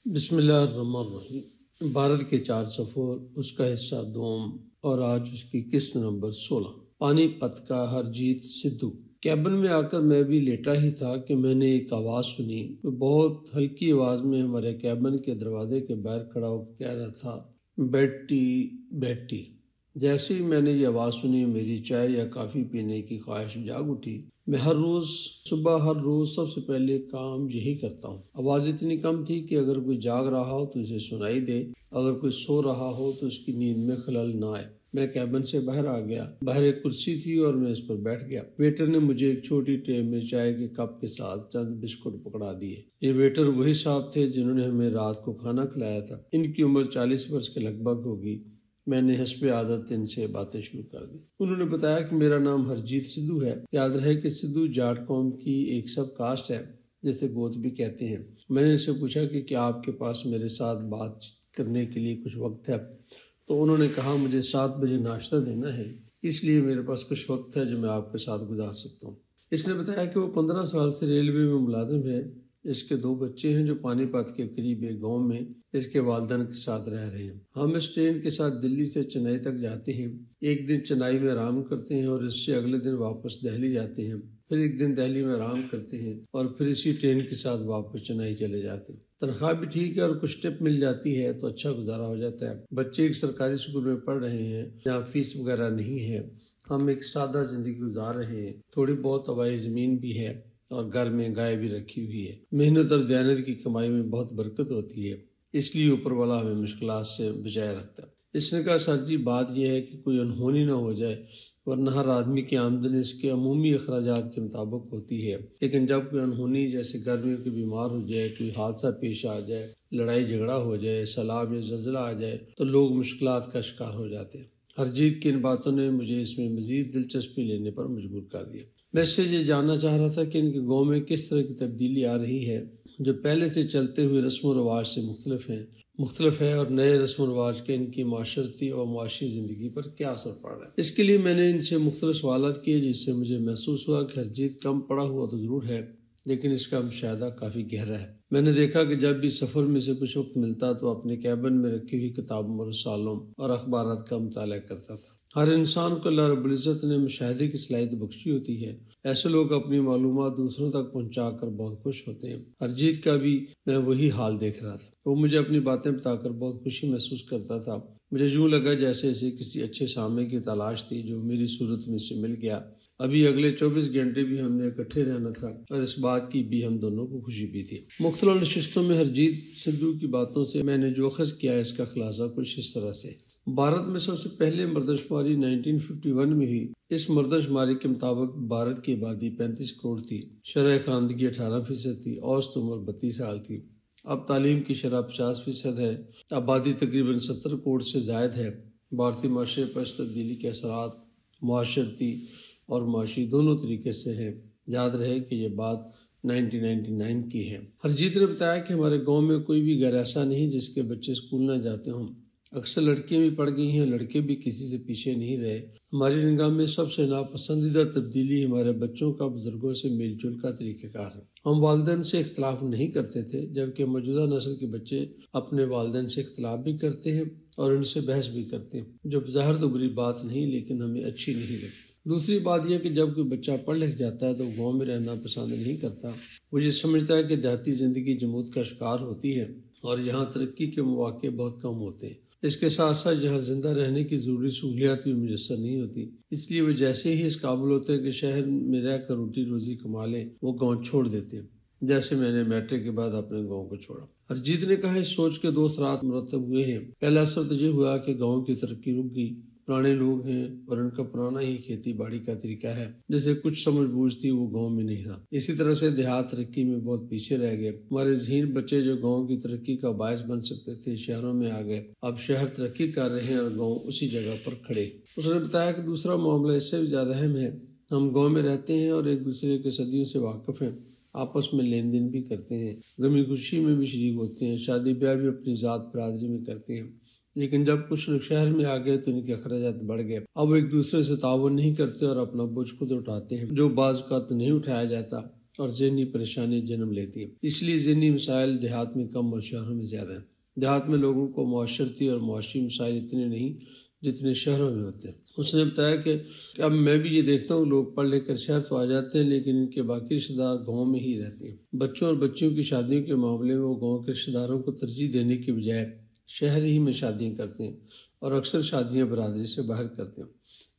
بسم اللہ الرحمن الرحیم۔ بھارت کے 4 سفر، اس کا حصہ دوم، اور آج اس کی قسط نمبر 16۔ پانی پت کا ہرجیت سدھو۔ کیبن میں آ کر میں بھی لیٹا ہی تھا کہ میں نے ایک آواز سنی۔ وہ بہت ہلکی آواز میں ہمارے کیبن کے دروازے کے باہر کھڑا ہو کر کہہ رہا تھا، بیٹی بیٹی۔ جیسے ہی میں نے یہ آواز سنی، میری چائے یا کافی پینے کی خواہش جاگ اٹھی۔ میں ہر روز سب سے پہلے کام یہی کرتا ہوں۔ آواز اتنی کم تھی کہ اگر کوئی جاگ رہا ہو تو اسے سنائی دے، اگر کوئی سو رہا ہو تو اس کی نیند میں خلل نہ آئے۔ میں کیبن سے باہر آ گیا۔ باہر ایک کرسی تھی اور میں اس پر بیٹھ گیا۔ ویٹر نے مجھے ایک چھوٹی ٹرے میں چائے کے کپ کے ساتھ چند بسکٹ پکڑا دیے۔ یہ ویٹر وہی صاحب تھے جنہوں نے ہمیں رات کو کھانا کھلایا تھا۔ ان کی عمر 40 برس کے لگ بھگ ہوگی۔ میں نے حسب عادت ان سے باتیں شروع کر دی۔ انہوں نے بتایا کہ میرا نام ہرجیت سدھو ہے۔ یاد رہے کہ سدھو جاٹ قوم کی ایک سب کاسٹ ہے جسے گوت بھی کہتے ہیں۔ میں نے ان سے پوچھا کہ کیا آپ کے پاس میرے ساتھ بات کرنے کے لیے کچھ وقت ہے؟ تو انہوں نے کہا، مجھے 7 بجے ناشتہ دینا ہے، اس لیے میرے پاس کچھ وقت ہے جو میں آپ کے ساتھ گزار سکتا ہوں۔ اس نے بتایا کہ وہ 15 سال سے ریلوے میں ملازم ہے۔ اس کے 2 بچے ہیں جو پانی پت کے قریب ایک گاؤں میں اس کے والدین کے ساتھ رہ رہے ہیں۔ ہم اس ٹرین کے ساتھ دلی سے چنئی تک جاتے ہیں۔ ایک دن چنئی میں آرام کرتے ہیں اور اس سے اگلے دن واپس دہلی جاتے ہیں، پھر ایک دن دہلی میں آرام کرتے ہیں اور پھر اسی ٹرین کے ساتھ واپس چنئی چلے جاتے ہیں۔ تنخواہ بھی ٹھیک ہے اور کچھ ٹپ مل جاتی ہے تو اچھا گزارا ہو جاتا ہے۔ بچے ایک سرکاری اسکول میں پڑھ رہے ہیں جہاں فیس وغیرہ نہیں ہے۔ ہم ایک سادہ زندگی گزار رہے ہیں۔ تھوڑی بہت آبائی زمین بھی ہے اور گھر میں گائے بھی رکھی ہوئی ہے۔ محنت اور دیانت کی کمائی میں بہت برکت ہوتی ہے، اس لیے اوپر والا ہمیں مشکلات سے بچائے رکھتا ہے۔ اس نے کہا، سر جی بات یہ ہے کہ کوئی انہونی نہ ہو جائے، ورنہ ہر آدمی کی آمدن اس کے عمومی اخراجات کے مطابق ہوتی ہے، لیکن جب کوئی انہونی جیسے گرمی کوئی بیمار ہو جائے، کوئی حادثہ پیش آ جائے، لڑائی جھگڑا ہو جائے، سیلاب یا زلزلہ آ جائے تو لوگ مشکلات کا شکار ہو جاتے ہیں۔ ہرجیت کی ان باتوں نے مجھے اس میں مزید دلچسپی لینے پر مجبور کر دیا۔ میں اس سے یہ جاننا چاہ رہا تھا کہ ان کے گاؤں میں کس طرح کی تبدیلی آ رہی ہے جو پہلے سے چلتے ہوئے رسم و رواج سے مختلف ہے، اور نئے رسم و رواج کے ان کی معاشرتی اور معاشی زندگی پر کیا اثر پڑ رہا ہے۔ اس کے لیے میں نے ان سے مختلف سوالات کیے، جس سے مجھے محسوس ہوا کہ ہرجیت کم پڑھا ہوا تو ضرور ہے، لیکن اس کا مشاہدہ کافی گہرا ہے۔ میں نے دیکھا کہ جب بھی سفر میں سے کچھ وقت ملتا تو اپنے کیبن میں رکھی ہوئی کتابوں، رسالوں اور اخبارات کا مطالعہ کرتا تھا۔ ہر انسان کو اللہ رب العزت نے مشاہدے کی صلاحیت بخشی ہوتی ہے۔ ایسے لوگ اپنی معلومات دوسروں تک پہنچا کر بہت خوش ہوتے ہیں۔ ہرجیت کا بھی میں وہی حال دیکھ رہا تھا۔ وہ مجھے اپنی باتیں بتا کر بہت خوشی محسوس کرتا تھا۔ مجھے یوں لگا جیسے اسے کسی اچھے سامنے کی تلاش تھی جو میری صورت میں سے مل گیا۔ ابھی اگلے 24 گھنٹے بھی ہم نے اکٹھے رہنا تھا اور اس بات کی بھی ہم دونوں کو خوشی بھی تھی۔ مختلف نشستوں میں ہرجیت سدھو کی باتوں سے میں نے جو اخذ کیا، اس کا خلاصہ کچھ اس طرح سے۔ بھارت میں سب سے پہلے مردم شماری 1951 میں ہوئی۔ اس مردم شماری کے مطابق بھارت کی آبادی 35 کروڑ تھی۔ شرح خواندگی 18% تھی۔ اوسط عمر 32 سال تھی۔ اب تعلیم کی شرح 50% ہے۔ آبادی تقریباً 70 کروڑ سے زائد ہے۔ بھارتی معاشرے پر اس تبدیلی کے اثرات معاشرتی اور معاشی دونوں طریقے سے ہیں۔ یاد رہے کہ یہ بات 1999 کی ہے۔ ہرجیت نے بتایا کہ ہمارے گاؤں میں کوئی بھی گھر ایسا نہیں جس کے بچے اسکول نہ جاتے ہوں۔ اکثر لڑکیاں بھی پڑھ گئی ہیں، لڑکے بھی کسی سے پیچھے نہیں رہے۔ ہماری نگاہ میں سب سے ناپسندیدہ تبدیلی ہمارے بچوں کا بزرگوں سے میل جول کا طریقہ کار ہے۔ ہم والدین سے اختلاف نہیں کرتے تھے، جبکہ موجودہ نسل کے بچے اپنے والدین سے اختلاف بھی کرتے ہیں اور ان سے بحث بھی کرتے ہیں، جو بظاہر تو بری بات نہیں لیکن ہمیں اچھی نہیں لگتی۔ دوسری بات یہ کہ جب کوئی بچہ پڑھ لکھ جاتا ہے تو گاؤں میں رہنا پسند نہیں کرتا۔ وہ یہ سمجھتا ہے کہ دیہاتی زندگی جمود کا شکار ہوتی ہے اور یہاں ترقی کے مواقع بہت کم ہوتے ہیں۔ اس کے ساتھ ساتھ یہاں زندہ رہنے کی ضروری سہولیات بھی میسر نہیں ہوتی، اس لیے وہ جیسے ہی اس قابل ہوتے ہیں کہ شہر میں رہ کر روٹی روزی کما لیں، وہ گاؤں چھوڑ دیتے ہیں، جیسے میں نے میٹرک کے بعد اپنے گاؤں کو چھوڑا۔ ہرجیت نے کہا، اس سوچ کے 2 اثرات مرتب ہوئے ہیں۔ پہلا اثر تو یہ ہوا کہ گاؤں کی ترقی رک گئی۔ پرانے لوگ ہیں اور ان کا پرانا ہی کھیتی باڑی کا طریقہ ہے، جیسے کچھ سمجھ بوجھ تھی وہ گاؤں میں نہیں رہا۔ اسی طرح سے دیہات ترقی میں بہت پیچھے رہ گئے۔ ہمارے ذہین بچے جو گاؤں کی ترقی کا باعث بن سکتے تھے شہروں میں آ گئے۔ اب شہر ترقی کر رہے ہیں اور گاؤں اسی جگہ پر کھڑے۔ اس نے بتایا کہ دوسرا معاملہ اس سے بھی زیادہ اہم ہے۔ ہم گاؤں میں رہتے ہیں اور ایک دوسرے کے صدیوں سے واقف ہیں، آپس میں لین دین بھی کرتے ہیں، غمی خوشی میں بھی شریک ہوتے ہیں، شادی بیاہ بھی اپنی ذات برادری میں کرتے ہیں۔ لیکن جب کچھ لوگ شہر میں آ گئے تو ان کے اخراجات بڑھ گئے۔ اب وہ ایک دوسرے سے تعاون نہیں کرتے اور اپنا بوجھ خود اٹھاتے ہیں، جو بعض اوقات نہیں اٹھایا جاتا۔ اور ذہنی پریشانی جنم لیتی ہیں۔ اس لیے ذہنی مسائل دیہات میں کم اور شہروں میں زیادہ ہیں۔ دیہات میں لوگوں کو معاشرتی اور معاشی مسائل اتنے نہیں جتنے شہروں میں ہوتے ہیں۔ اس نے بتایا کہ اب میں بھی یہ دیکھتا ہوں لوگ پڑھ لے کر شہر تو آ جاتے ہیں لیکن ان کے باقی رشتہ دار گاؤں میں ہی رہتے ہیں۔ بچوں اور بچیوں کی شادیوں کے معاملے میں وہ گاؤں کے رشتہ داروں کو ترجیح دینے کی بجائے شہر ہی میں شادیاں کرتے ہیں اور اکثر شادیاں برادری سے باہر کرتے ہیں۔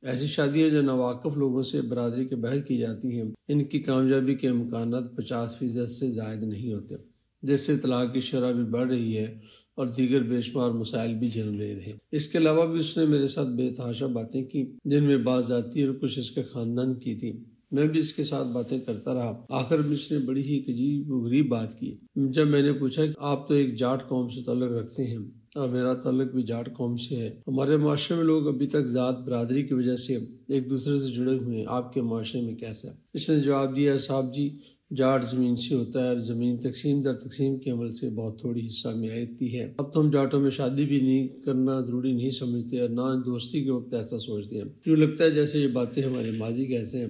ایسی شادیاں جو ناواقف لوگوں سے برادری کے باہر کی جاتی ہیں ان کی کامیابی کے امکانات 50% سے زائد نہیں ہوتے، جس سے طلاق کی شرح بھی بڑھ رہی ہے اور دیگر بے شمار مسائل بھی جنم لے رہے ہیں۔ اس کے علاوہ بھی اس نے میرے ساتھ بے تحاشا باتیں کی جن میں بعض ذاتی اور کچھ اس کے خاندان کی تھی۔ میں بھی اس کے ساتھ باتیں کرتا رہا۔ آخر میں اس نے بڑی ہی عجیب و غریب بات کی جب میں نے پوچھا کہ آپ تو ایک جاٹ قوم سے تعلق رکھتے ہیں اور میرا تعلق بھی جاٹ قوم سے ہے، ہمارے معاشرے میں لوگ ابھی تک ذات برادری کی وجہ سے ایک دوسرے سے جڑے ہوئے ہیں، آپ کے معاشرے میں کیسا ہے؟ اس نے جواب دیا، صاحب جی جاٹ زمین سے ہوتا ہے اور زمین تقسیم در تقسیم کے عمل سے بہت تھوڑی حصہ میں آتی ہے۔ اب تو ہم جاٹوں میں شادی بھی نہیں کرنا ضروری نہیں سمجھتے اور نہ دوستی کے وقت ایسا سوچتے ہیں۔ یوں لگتا ہے جیسے یہ باتیں ہمارے ماضی کے ایسے ہیں۔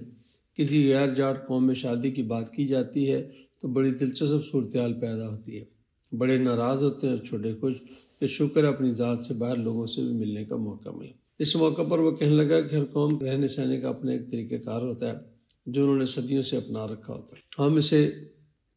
کسی غیر جاٹ قوم میں شادی کی بات کی جاتی ہے تو بڑی دلچسپ صورتحال پیدا ہوتی ہے۔ بڑے ناراض ہوتے ہیں اور چھوٹے خوش کہ شکر اپنی ذات سے باہر لوگوں سے بھی ملنے کا موقع ملا۔ اس موقع پر وہ کہنے لگا کہ ہر قوم رہنے سہنے کا اپنا ایک طریقہ کار ہوتا ہے جو انہوں نے صدیوں سے اپنا رکھا ہوتا ہے۔ ہم اسے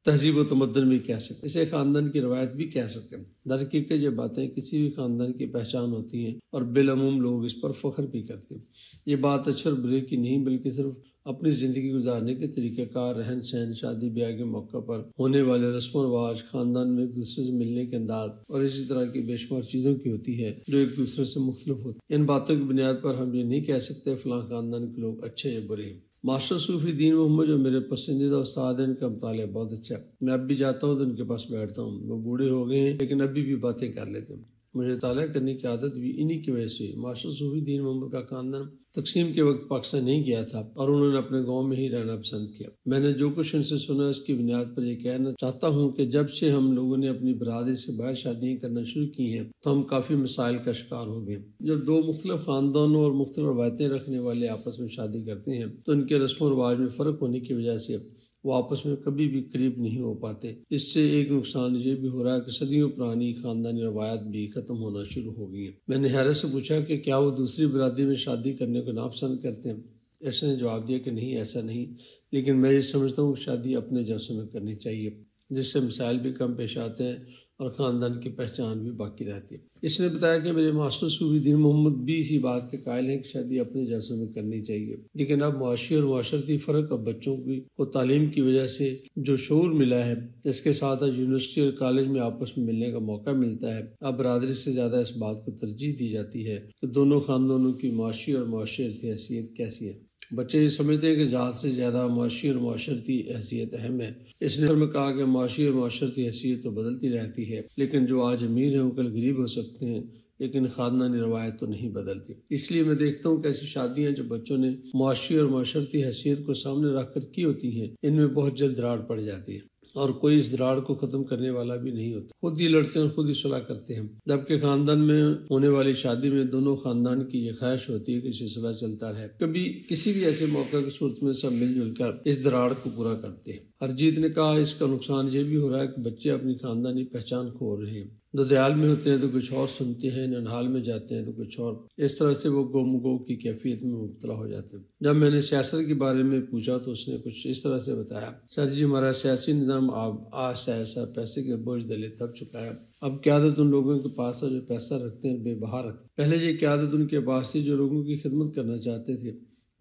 تہذیب و تمدن بھی کہہ سکتے ہیں، اسے خاندان کی روایت بھی کہہ سکتے ہیں۔ در حقیقت یہ باتیں کسی بھی خاندان کی پہچان ہوتی ہیں اور بالعموم لوگ اس پر فخر بھی کرتے ہیں۔ یہ بات اچھے اور برے کی نہیں بلکہ صرف اپنی زندگی گزارنے کے طریقہ کار، رہن سہن، شادی بیاہ کے موقع پر ہونے والے رسم و رواج، خاندان میں ایک دوسرے سے ملنے کے انداز اور اسی طرح کی بے شمار چیزوں کی ہوتی ہے جو ایک دوسرے سے مختلف ہوتی ہیں۔ ان باتوں کی بنیاد پر ہم یہ نہیں کہہ سکتے فلاں خاندان کے لوگ اچھے یا برے ہیں۔ ماسٹر صوفی دین محمد جو میرے پسندیدہ استاد ہیں، ان کا مطالعہ بہت اچھا ہے۔ میں اب بھی جاتا ہوں تو ان کے پاس بیٹھتا ہوں۔ وہ بوڑھے ہو گئے ہیں لیکن ابھی بھی باتیں کر لیتے ہیں۔ مجھے مطالعہ کرنے کی عادت بھی انہی کی وجہ سے۔ ماسٹر صوفی دین محمد کا خاندان تقسیم کے وقت پاکستان نہیں گیا تھا اور انہوں نے اپنے گاؤں میں ہی رہنا پسند کیا۔ میں نے جو کچھ ان سے سنا اس کی بنیاد پر یہ کہنا چاہتا ہوں کہ جب سے ہم لوگوں نے اپنی برادری سے باہر شادیاں کرنا شروع کی ہیں تو ہم کافی مسائل کا شکار ہو گئے۔ جب دو مختلف خاندانوں اور مختلف روایتیں رکھنے والے آپس میں شادی کرتے ہیں تو ان کے رسم و رواج میں فرق ہونے کی وجہ سے وہ آپس میں کبھی بھی قریب نہیں ہو پاتے۔ اس سے ایک نقصان یہ بھی ہو رہا ہے کہ صدیوں پرانی خاندانی روایات بھی ختم ہونا شروع ہو گئی ہیں۔ میں نے حیرت سے پوچھا کہ کیا وہ دوسری برادری میں شادی کرنے کو ناپسند کرتے ہیں؟ اس نے جواب دیا کہ نہیں، ایسا نہیں، لیکن میں یہ سمجھتا ہوں کہ شادی اپنے جیسوں میں کرنی چاہیے، جس سے مسائل بھی کم پیش آتے ہیں اور خاندان کی پہچان بھی باقی رہتی ہے۔ اس نے بتایا کہ میرے ماسٹر صوفی دین محمد بھی اسی بات کے قائل ہیں کہ شادی اپنے جیسوں میں کرنی چاہیے، لیکن اب معاشی اور معاشرتی فرق اور بچوں کو تعلیم کی وجہ سے جو شعور ملا ہے، اس کے ساتھ یونیورسٹی اور کالج میں آپس میں ملنے کا موقع ملتا ہے، اب برادری سے زیادہ اس بات کو ترجیح دی جاتی ہے کہ دونوں خاندانوں کی معاشی اور معاشرتی حیثیت کیسی ہے۔ بچے یہ سمجھتے ہیں کہ ذات سے زیادہ معاشی اور معاشرتی حیثیت اہم ہے۔ اس نے میں کہا کہ معاشی اور معاشرتی حیثیت تو بدلتی رہتی ہے، لیکن جو آج امیر ہیں وہ کل غریب ہو سکتے ہیں، لیکن خاندانی روایت تو نہیں بدلتی۔ اس لیے میں دیکھتا ہوں کہ ایسی شادیاں جو بچوں نے معاشی اور معاشرتی حیثیت کو سامنے رکھ کر کی ہوتی ہیں، ان میں بہت جلد دراڑ پڑ جاتی ہے اور کوئی اس دراڑ کو ختم کرنے والا بھی نہیں ہوتا۔ خود ہی لڑتے ہیں اور خود ہی صلح کرتے ہیں، جبکہ خاندان میں ہونے والی شادی میں دونوں خاندان کی یہ خواہش ہوتی ہے کہ سلسلہ چلتا رہے۔ کبھی کسی بھی ایسے موقع کی صورت میں سب مل جل کر اس دراڑ کو پورا کرتے ہیں۔ ہرجیت نے کہا اس کا نقصان یہ بھی ہو رہا ہے کہ بچے اپنی خاندانی پہچان کھو رہے ہیں۔ ددیال میں ہوتے ہیں تو کچھ اور سنتے ہیں، ننہال میں جاتے ہیں تو کچھ اور، اس طرح سے وہ گم گو کی کیفیت میں مبتلا ہو جاتے ہیں۔ جب میں نے سیاست کے بارے میں پوچھا تو اس نے کچھ اس طرح سے بتایا، سر جی ہمارا سیاسی نظام آج ایسا پیسے کے بوجھ دلے دب چکا ہے۔ اب قیادت ان لوگوں کے پاس ہے جو پیسہ رکھتے ہیں، بے بہا رکھتے ہیں۔ پہلے یہ قیادت ان کے پاس تھی جو لوگوں کی خدمت کرنا چاہتے تھے۔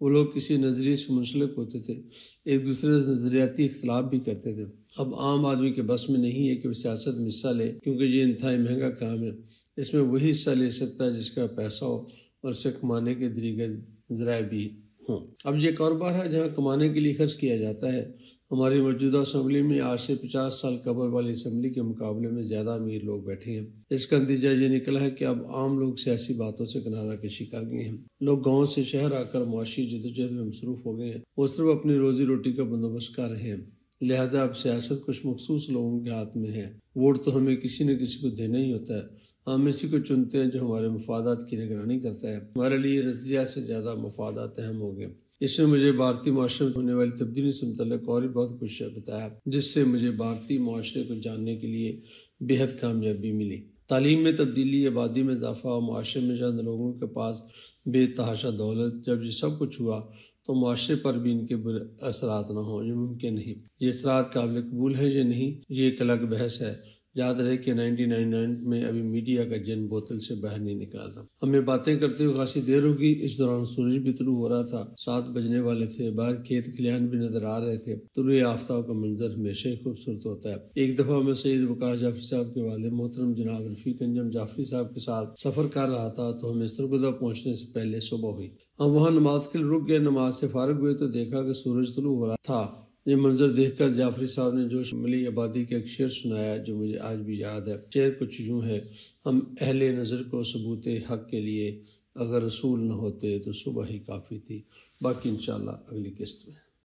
وہ لوگ کسی نظریے سے منسلک ہوتے تھے، ایک دوسرے سے نظریاتی اختلاف بھی کرتے تھے۔ اب عام آدمی کے بس میں نہیں ہے کہ وہ سیاست میں حصہ لے، کیونکہ یہ انتہائی مہنگا کام ہے۔ اس میں وہی حصہ لے سکتا ہے جس کا پیسہ ہو اور اسے کمانے کے ذرائع بھی ہوں۔ اب یہ کاروبار ہے جہاں کمانے کے لیے خرچ کیا جاتا ہے۔ ہماری موجودہ اسمبلی میں آج سے 50 سال قبل والی اسمبلی کے مقابلے میں زیادہ امیر لوگ بیٹھے ہیں۔ اس کا نتیجہ یہ نکلا ہے کہ اب عام لوگ سیاسی باتوں سے کنارہ کشی کر گئے ہیں۔ لوگ گاؤں سے شہر آ کر معاشی جدوجہد میں مصروف ہو گئے ہیں۔ وہ صرف اپنی روزی روٹی کا بندوبست کر رہے ہیں، لہذا اب سیاست کچھ مخصوص لوگوں کے ہاتھ میں ہے۔ ووٹ تو ہمیں کسی نہ کسی کو دینا ہی ہوتا ہے۔ ہم اسی کو چنتے ہیں جو ہمارے مفادات کی نگرانی کرتا ہے۔ ہمارے لیے نظریہ سے زیادہ مفادات اہم ہو گئے۔ اس نے مجھے بھارتی معاشرے میں ہونے والی تبدیلی سے متعلق اور بھی بہت کچھ بتایا، جس سے مجھے بھارتی معاشرے کو جاننے کے لیے بےحد کامیابی ملی۔ تعلیم میں تبدیلی، آبادی میں اضافہ اور معاشرے میں چند لوگوں کے پاس بے تحاشا دولت، جب یہ سب کچھ ہوا تو معاشرے پر بھی ان کے برے اثرات نہ ہوں، یہ ممکن نہیں۔ یہ اثرات قابل قبول ہیں یا نہیں، یہ ایک الگ بحث ہے۔ یاد رہے کہ 1999 میں ابھی میڈیا کا جن بوتل سے باہر نہیں نکلا تھا۔ ہمیں باتیں کرتے ہوئے خاصی دیر ہوگی۔ اس دوران سورج بھی طلوع ہو رہا تھا، 7 بجنے والے تھے، باہر کھیت کھلیان بھی نظر آ رہے تھے۔ طلوع آفتاب کا منظر ہمیشہ ہی خوبصورت ہوتا ہے۔ ایک دفعہ میں سید وقاص جعفری صاحب کے والد محترم جناب رفیق انجم جعفری صاحب کے ساتھ سفر کر رہا تھا تو ہمیں سرگودہ پہنچنے سے پہلے صبح ہوئی۔ ہم وہاں نماز کے لیے رک گئے۔ نماز سے فارغ ہوئے تو دیکھا کہ سورج طلوع ہو رہا تھا۔ یہ منظر دیکھ کر جعفری صاحب نے جوش ملی آبادی کا ایک شعر سنایا جو مجھے آج بھی یاد ہے۔ شعر کچھ یوں ہے: ہم اہل نظر کو ثبوت حق کے لیے، اگر رسول نہ ہوتے تو صبح ہی کافی تھی۔ باقی انشاءاللہ اگلی قسط میں۔